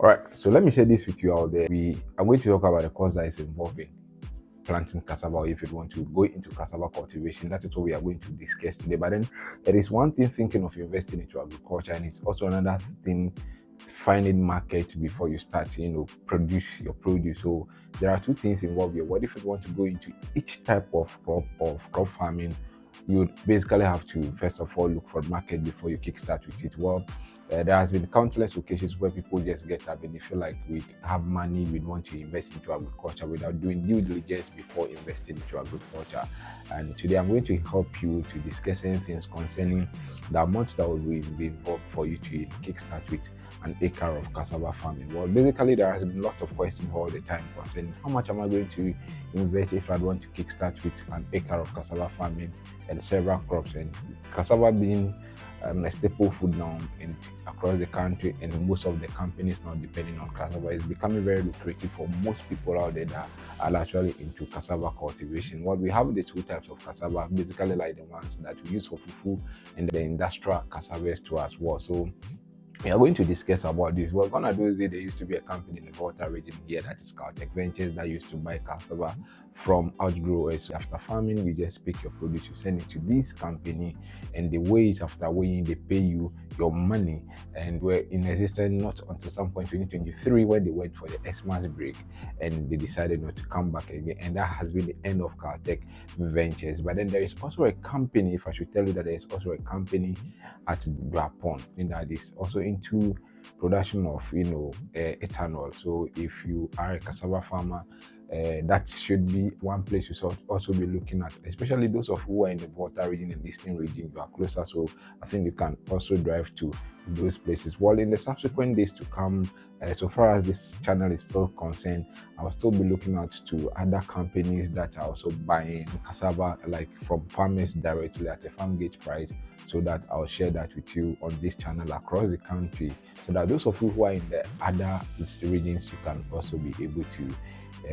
All right, so let me share this with you out there. We are going to talk about the cost that is involved in planting cassava, or if you want to go into cassava cultivation. That is what we are going to discuss today. But then there is one thing thinking of investing into agriculture, and it's also another thing finding market before you start, produce your produce. So there are two things involved here. What if you want to go into each type of crop farming? You would basically have to first of all look for market before you kickstart with it. Well, there has been countless occasions where people just get up and they feel like we have money, we want to invest into agriculture without doing due diligence before investing into agriculture. And today I'm going to help you to discuss any things concerning the amount that will be involved for you to kickstart with an acre of cassava farming. Well, basically there has been a lot of questions all the time concerning how much am I going to invest if I want to kickstart with an acre of cassava farming and several crops, and cassava being a staple food now across the country, and most of the companies now depending on cassava. Is becoming very lucrative for most people out there that are actually into cassava cultivation. What we have the two types of cassava, basically like the ones that we use for fufu and the industrial cassava too as well. So we are going to discuss about this. Well, gonna do is there used to be a company in the Volta region here that is called Tech Ventures that used to buy cassava from outgrowers. After farming, you just pick your produce, you send it to this company, and the ways after weighing, they pay you your money. And we're in existence not until some point 2023 when they went for the Xmas break and they decided not to come back again. And that has been the end of Tech Ventures. But then there is also a company, if I should tell you that there is also a company at Japon that is also into production of ethanol. So if you are a cassava farmer, that should be one place you should also be looking at, especially those of who are in the Volta region and Eastern region. You are closer, so I think you can also drive to those places. While in the subsequent days to come, so far as this channel is still concerned, I'll still be looking out to other companies that are also buying cassava, like from farmers directly at a farm gate price, so that I'll share that with you on this channel across the country, so that those of you who are in the other regions, you can also be able to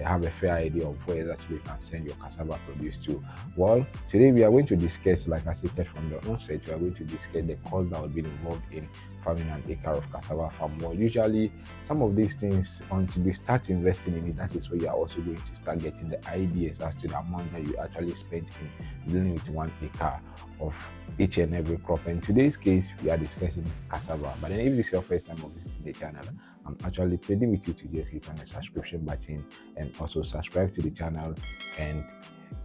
have a fair idea of where exactly you can send your cassava produce to. Well, today we are going to discuss, like I said from the onset, we are going to discuss the cost that will be involved in farming an acre of cassava farm. Well, usually some of these things, until you start investing in it, that is where you are also going to start getting the ideas as to the amount that you actually spent in dealing with 1 acre of each and every crop. In today's case, we are discussing cassava. But then if this is your first time of visiting the channel, I'm actually pleading with you to just click on the subscription button and also subscribe to the channel, and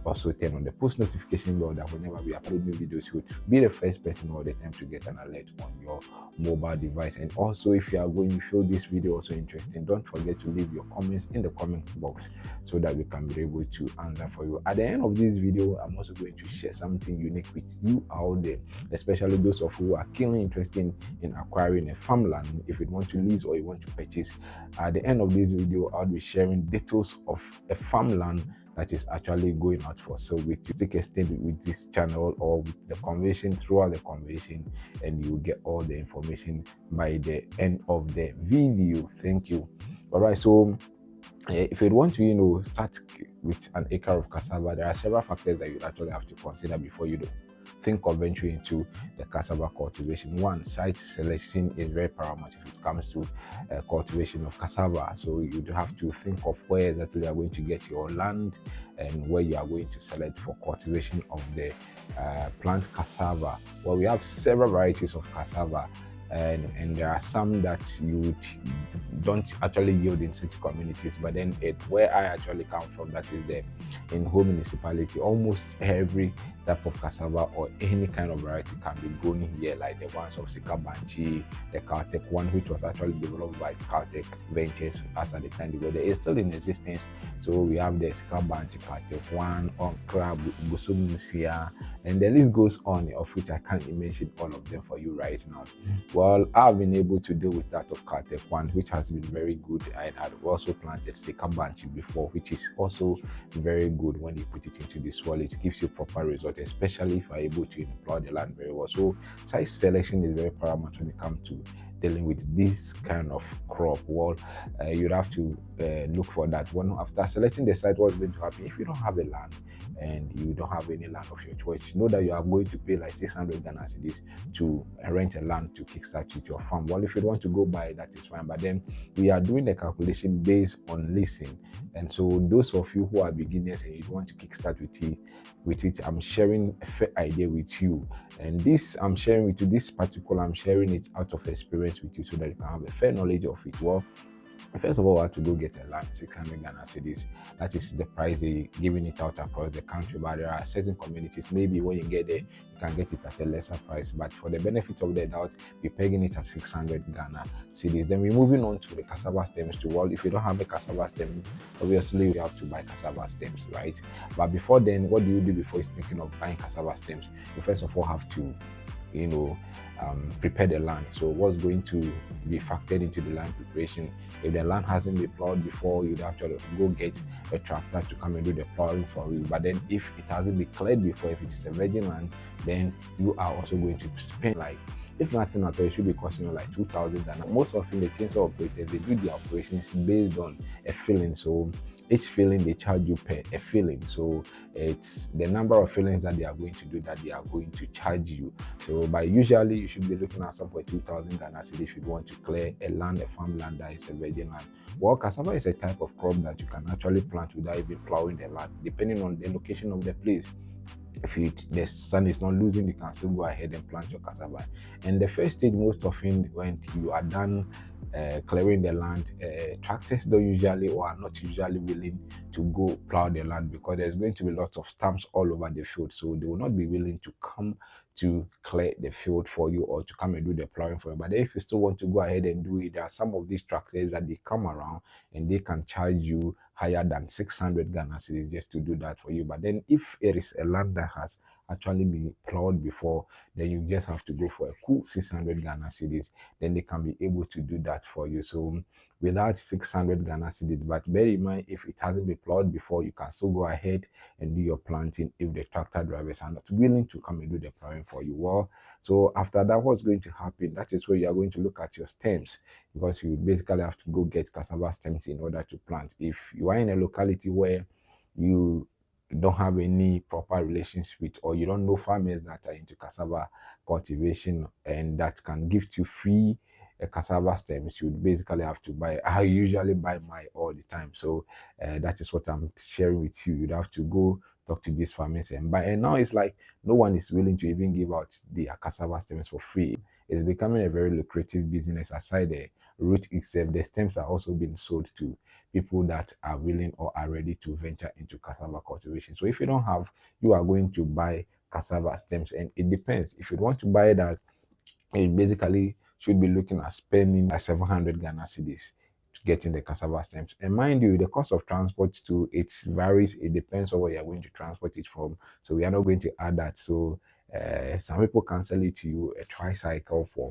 also turn on the post notification bell that whenever we upload new videos, you would be the first person all the time to get an alert on your mobile device. And also, if you are going to feel this video also interesting, don't forget to leave your comments in the comment box so that we can be able to answer for you. At the end of this video, I'm also going to share something unique with you out there, especially those of you who are keenly interested in acquiring a farmland. If you want to lease or you want to purchase, at the end of this video, I'll be sharing details of a farmland that is actually going out for sale with you. Take a step with this channel or with the conversation, throughout the conversation, and you will get all the information by the end of the video. Thank you. All right, so if you want to start with an acre of cassava, there are several factors that you actually have to consider before you think of venturing into the cassava cultivation. One, site selection is very paramount if it comes to cultivation of cassava. So you have to think of where exactly you are going to get your land and where you are going to select for cultivation of the plant cassava. Well, we have several varieties of cassava, and there are some that you don't actually yield in such communities, but then where I actually come from, that is in Ho Municipality, almost every type of cassava or any kind of variety can be grown here, like the ones of Sikabanchi, the Caltech one, which was actually developed by Caltech Ventures as at the time they were there. It's still in existence. So we have the Sikabanchi, Caltech one, Acre, Busumisia, and the list goes on, of which I can't mention all of them for you right now. Well, I've been able to deal with that of Caltech one, which has been very good. I had also planted Sikabanchi before, which is also very good. When you put it into the soil, it gives you proper result, especially if you are able to employ the land very well. So site selection is very paramount when it comes to dealing with this kind of crop, well, you'd have to look for that. When after selecting the site, what's going to happen if you don't have a land and you don't have any land of your choice? Know that you are going to pay like 600 Ghana cedis to rent a land to kickstart with your farm. Well, if you want to go buy, that is fine. But then we are doing the calculation based on leasing, and so those of you who are beginners and you want to kickstart with it, I'm sharing a fair idea with you. And this I'm sharing with you, this particular, I'm sharing it out of experience with you so that you can have a fair knowledge of it. Well, first of all, I had to go get a land, 600 Ghana cedis. That is the price they giving it out across the country. But there are certain communities, maybe when you get there, you can get it at a lesser price. But for the benefit of the doubt, we're pegging it at 600 Ghana cedis. Then we're moving on to the cassava stems too. Well, if you don't have a cassava stem, obviously you have to buy cassava stems, right? But before then, what do you do before you're thinking of buying cassava stems? You first of all have to prepare the land. So what's going to be factored into the land preparation? If the land hasn't been plowed before, you'd have to go get a tractor to come and do the plowing for you. But then if it hasn't been cleared before, if it is a virgin land, then you are also going to spend like, if nothing at all, it should be costing you like 2,000. And most often the chainsaw operators, they do the operations based on a filling. So each filling they charge you per a filling. So it's the number of fillings that they are going to do that they are going to charge you. So by usually you should be looking at somewhere 2,000 Ghana cedis if you want to clear a land, a farmland that is a virgin land. Well, cassava is a type of crop that you can actually plant without even plowing the land, depending on the location of the place. If the sun is not losing, you can still go ahead and plant your cassava. And the first stage, most often when you are done clearing the land, tractors don't usually or are not usually willing to go plow the land because there's going to be lots of stumps all over the field. So they will not be willing to come to clear the field for you or to come and do the plowing for you. But if you still want to go ahead and do it, there are some of these tractors that they come around and they can charge you higher than 600 Ghana cedis just to do that for you. But then if it is a land that has actually been plowed before, then you just have to go for a cool 600 Ghana cedis. Then they can be able to do that for you. So without 600 Ghana cedis, but bear in mind, if it hasn't been plowed before, you can still go ahead and do your planting if the tractor drivers are not willing to come and do the plowing for you. Well, so after that, what's going to happen? That is where you are going to look at your stems, because you basically have to go get cassava stems in order to plant. If you are in a locality where you don't have any proper relations with, or you don't know farmers that are into cassava cultivation and that can give you free cassava stems, you basically have to buy. I usually buy my all the time. So that is what I'm sharing with you. You'd have to go talk to these farmers and buy. And now it's like no one is willing to even give out the cassava stems for free. It's becoming a very lucrative business. Aside the root itself, the stems are also being sold to people that are willing or are ready to venture into cassava cultivation. So if you don't have, you are going to buy cassava stems, and it depends. If you want to buy that, you basically should be looking at spending like 700 Ghana cedis to get in the cassava stems. And mind you, the cost of transport too, it varies. It depends on where you're going to transport it from. So we are not going to add that. So some people can sell it to you a tricycle for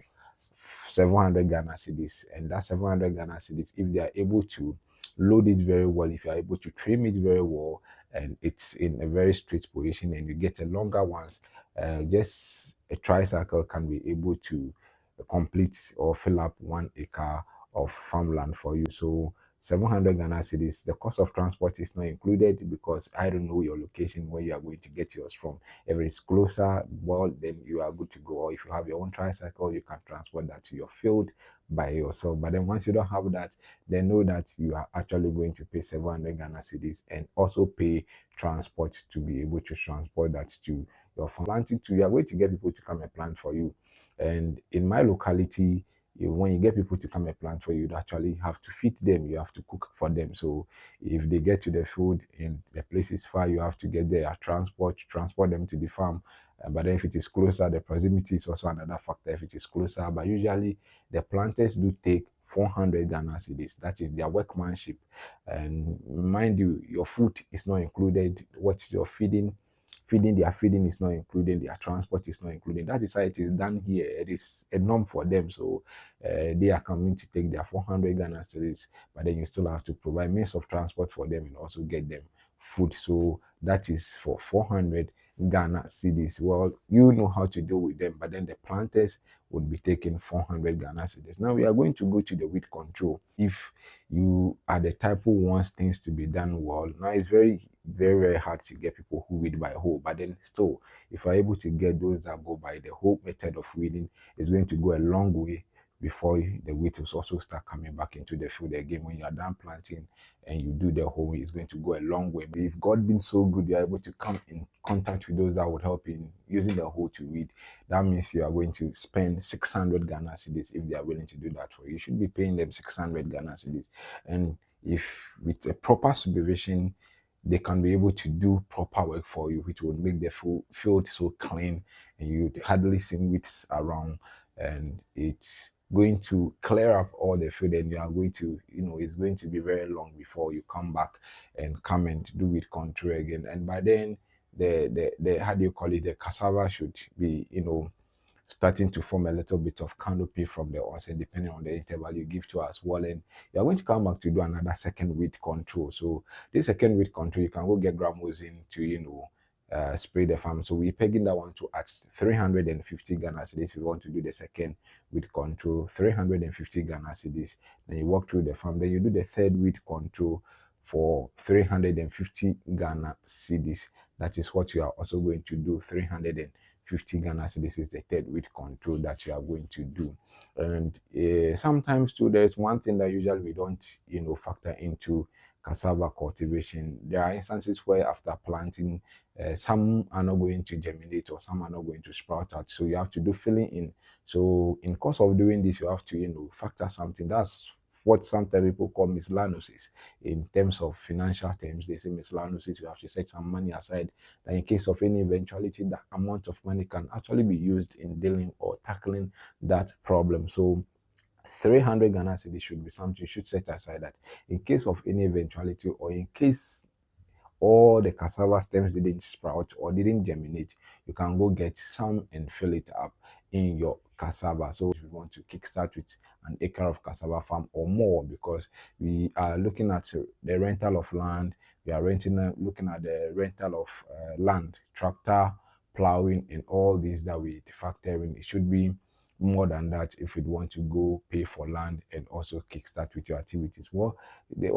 700 Ghana cedis, and that 700 Ghana cedis, if they are able to load it very well, if you are able to trim it very well, and it's in a very straight position, and you get a longer ones, just a tricycle can be able to complete or fill up 1 acre of farmland for you. So 700 Ghana cedis, the cost of transport is not included because I don't know your location where you are going to get yours from. If it's closer, well, then you are good to go. Or if you have your own tricycle, you can transport that to your field by yourself. But then once you don't have that, then know that you are actually going to pay 700 Ghana cedis and also pay transport to be able to transport that to your farm. Planting too, you are going to get people to come and plant for you. And in my locality, when you get people to come and plant for you, you actually have to feed them. You have to cook for them. So if they get to the food and the place is far, you have to get their transport them to the farm. But then if it is closer, the proximity is also another factor. If it is closer, but usually the planters do take 400 Ghana cedis. That is their workmanship. And mind you, your food is not included. What you're their feeding is not included, their transport is not included. That is how it is done here. It is a norm for them. So they are coming to take their 400 Ghana cedis, but then you still have to provide means of transport for them and also get them food. So that is for 400 Ghana cedis. Well, you know how to deal with them, but then the planters would be taking 400 Ghana cedis. Now we are going to go to the weed control. If you are the type who wants things to be done well, now it's very hard to get people who weed by hoe. But then still, if you're able to get those that go by the whole method of weeding, it's going to go a long way before the weeds also start coming back into the field again. When you are done planting and you do the whole, it's going to go a long way. But if God been so good, you're able to come in contact with those that would help in using the hoe to weed. That means you are going to spend 600 Ghana cedis if they are willing to do that for you. You should be paying them 600 Ghana cedis. And if with a proper supervision, they can be able to do proper work for you, which would make the field so clean and you hardly see weeds around, and it's going to clear up all the field, and you are going to, it's going to be very long before you come back and come and do weed control again. And by then, the how do you call it, the cassava should be, starting to form a little bit of canopy from the onset, depending on the interval you give to us. Well, and you're going to come back to do another second weed control. So this second weed control, you can go get gramoxine to, spray the farm. So we're pegging that one to at 350 Ghana cedis. If you want to do the second weed control, 350 Ghana cedis. Then you walk through the farm. Then you do the third weed control for 350 Ghana cedis. That is what you are also going to do. 350 Ghana cedis is the third weed control that you are going to do. And sometimes too, there's one thing that usually we don't, factor into cassava cultivation. There are instances where after planting, some are not going to germinate or some are not going to sprout out. So you have to do filling in. So in course of doing this, you have to, factor something. That's what sometimes people call miscellaneous. In terms of financial terms, they say miscellaneous. You have to set some money aside that in case of any eventuality, that amount of money can actually be used in dealing or tackling that problem. So 300 Ghana cedis should be something you should set aside, that in case of any eventuality or in case all the cassava stems didn't sprout or didn't germinate, you can go get some and fill it up in your cassava. So if you want to kickstart with an acre of cassava farm or more, because we are looking at the rental of land, we are looking at the rental of land, tractor, plowing, and all these that we factor in. It should be more than that if you want to go pay for land and also kickstart with your activities. Well,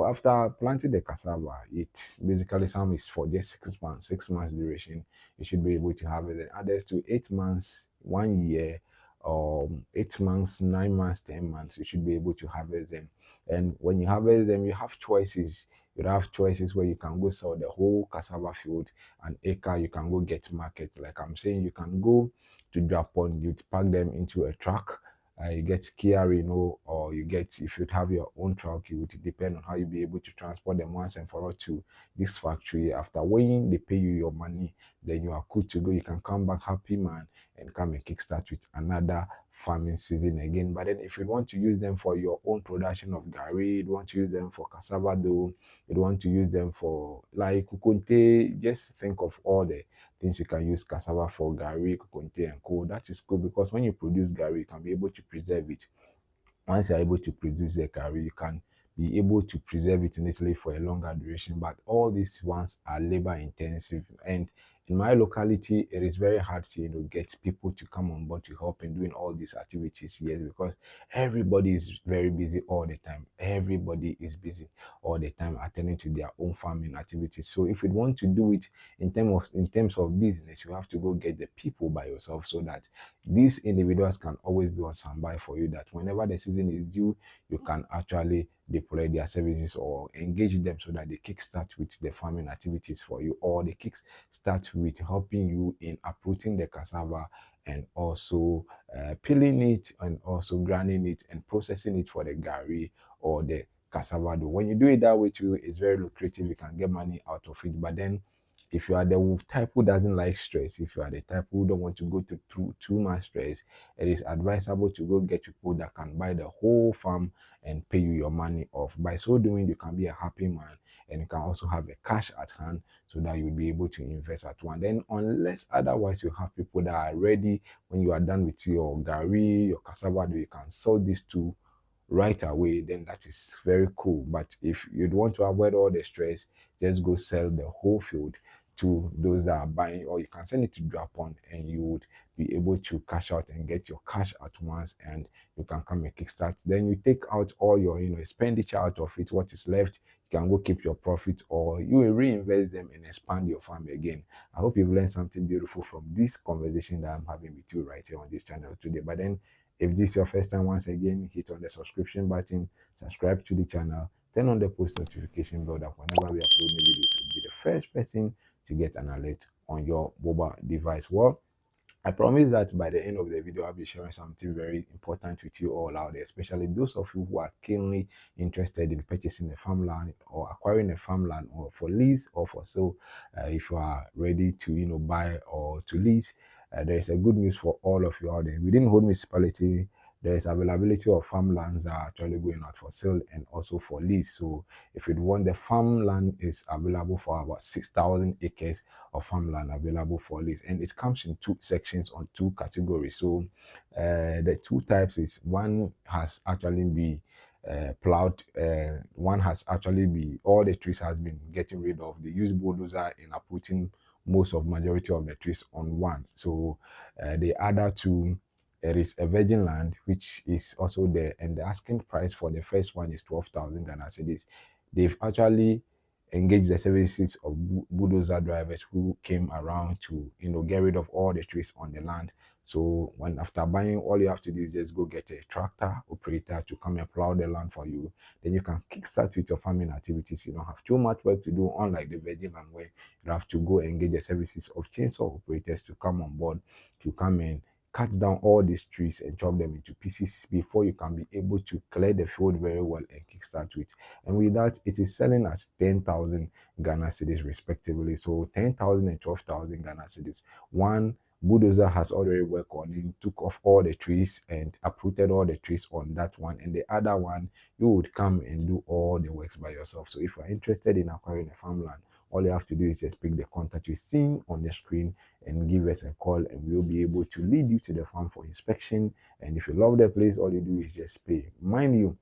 after planting the cassava, it basically some is for just 6 months, 6 months duration. You should be able to have it. Others to 8 months, 1 year, 8 months, 9 months, 10 months. You should be able to harvest them. And when you harvest them, you have choices. You have choices where you can go sell the whole cassava field, an acre. You can go get market. Like I'm saying, you can go to Japan, you pack them into a truck. You get Kia or you get, if you have your own truck, it would depend on how you be able to transport them once and for all to this factory. After when they pay you your money, then you are good to go. You can come back happy man and come and kickstart with another farming season again. But then if you want to use them for your own production of gari, you want to use them for cassava dough, you want to use them for like kukunte, just think of all the things you can use cassava for, gari, kukunte, and co. That is cool because when you produce gari, you can be able to preserve it. Once you're able to produce the gari, you can be able to preserve it initially for a longer duration. But all these ones are labor intensive, and in my locality, it is very hard to get people to come on board to help in doing all these activities here because everybody is very busy all the time. Everybody is busy all the time attending to their own farming activities. So if you want to do it in terms of business, you have to go get the people by yourself so that these individuals can always be on standby for you. That whenever the season is due, you can actually deploy their services or engage them so that they kickstart with the farming activities for you, or they kickstart with helping you in uprooting the cassava and also peeling it and also grinding it and processing it for the gari or the cassava dough. When you do it that way too, it's very lucrative. You can get money out of it. But then if you are the type who doesn't like stress, if you are the type who don't want to go through too much stress, it is advisable to go get people that can buy the whole farm and pay you your money off. By so doing, you can be a happy man and you can also have the cash at hand so that you'll be able to invest at one. Then, unless otherwise you have people that are ready when you are done with your gari, your cassava, you can sell these two right away, then that is very cool. But if you'd want to avoid all the stress, just go sell the whole field to those that are buying, or you can send it to Japan, and you would be able to cash out and get your cash at once, and you can come and kickstart. Then you take out all your expenditure out of it. What is left, you can go keep your profit, or you will reinvest them and expand your farm again. I hope you've learned something beautiful from this conversation that I'm having with you right here on this channel today. But then, if this is your first time, once again, hit on the subscription button, subscribe to the channel, turn on the post notification bell, that whenever we upload new videos, you'll be the first person to get an alert on your mobile device. Well, I promise that by the end of the video, I'll be sharing something very important with you all out there, especially those of you who are keenly interested in purchasing a farmland or acquiring a farmland, or for lease or for sale. If you are ready to, buy or to lease, there is a good news for all of you out there. Within Ho Municipality, there is availability of farmlands that are actually going out for sale and also for lease. So if you want, the farmland is available for about 6,000 acres of farmland available for lease, and it comes in two sections on two categories. So the two types is, one has actually been plowed, one has actually been, all the trees has been getting rid of. They use bulldozer and are putting most of majority of the trees on one. So the other two, there is a virgin land which is also there, and the asking price for the first one is 12,000 Ghana cedis. They've actually engaged the services of bulldozer drivers who came around to get rid of all the trees on the land. So when, after buying, all you have to do is just go get a tractor operator to come and plow the land for you. Then you can kickstart with your farming activities. You don't have too much work to do, unlike the virgin land where you have to go engage the services of chainsaw operators to come on board, to come and cut down all these trees and chop them into pieces before you can be able to clear the field very well and kickstart with. And with that, it is selling as 10,000 Ghana cedis respectively. So 10,000 and 12,000 Ghana cedis. One bulldozer has already worked on it, took off all the trees and uprooted all the trees on that one, and the other one, you would come and do all the works by yourself. So if you are interested in acquiring a farmland, all you have to do is just pick the contact you're seeing on the screen and give us a call, and we'll be able to lead you to the farm for inspection. And if you love the place, all you do is just pay. Mind you,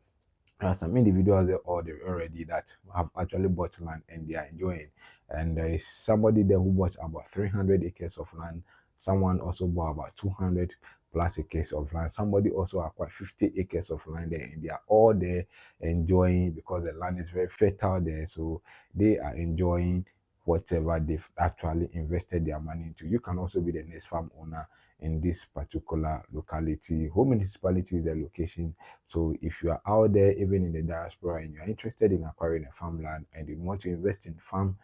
there are some individuals there already that have actually bought land and they are enjoying. And there is somebody there who bought about 300 acres of land. Someone also bought about 200 plus acres of land. Somebody also acquired 50 acres of land there, and they are all there enjoying, because the land is very fertile there. So they are enjoying whatever they've actually invested their money into. You can also be the next farm owner in this particular locality. Ho Municipality is the location. So if you are out there, even in the diaspora, and you are interested in acquiring a farmland and you want to invest in farm,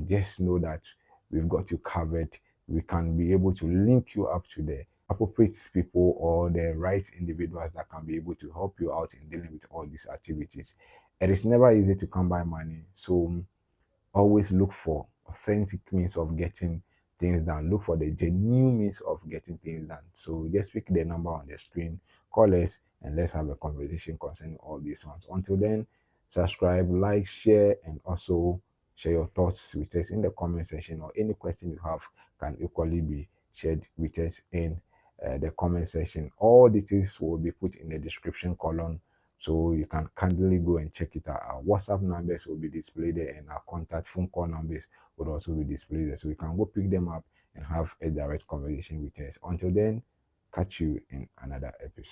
just know that we've got you covered. We can be able to link you up to the appropriate people or the right individuals that can be able to help you out in dealing with all these activities. It is never easy to come by money. So always look for authentic means of getting things done. Look for the genuine means of getting things done. So just pick the number on the screen, call us, and let's have a conversation concerning all these ones. Until then, subscribe, like, share, and also share your thoughts with us in the comment section, or any question you have can equally be shared with us in the comment section. All details will be put in the description column, so you can kindly go and check it out. Our WhatsApp numbers will be displayed there, and our contact phone call numbers will also be displayed there. So you can go pick them up and have a direct conversation with us. Until then, catch you in another episode.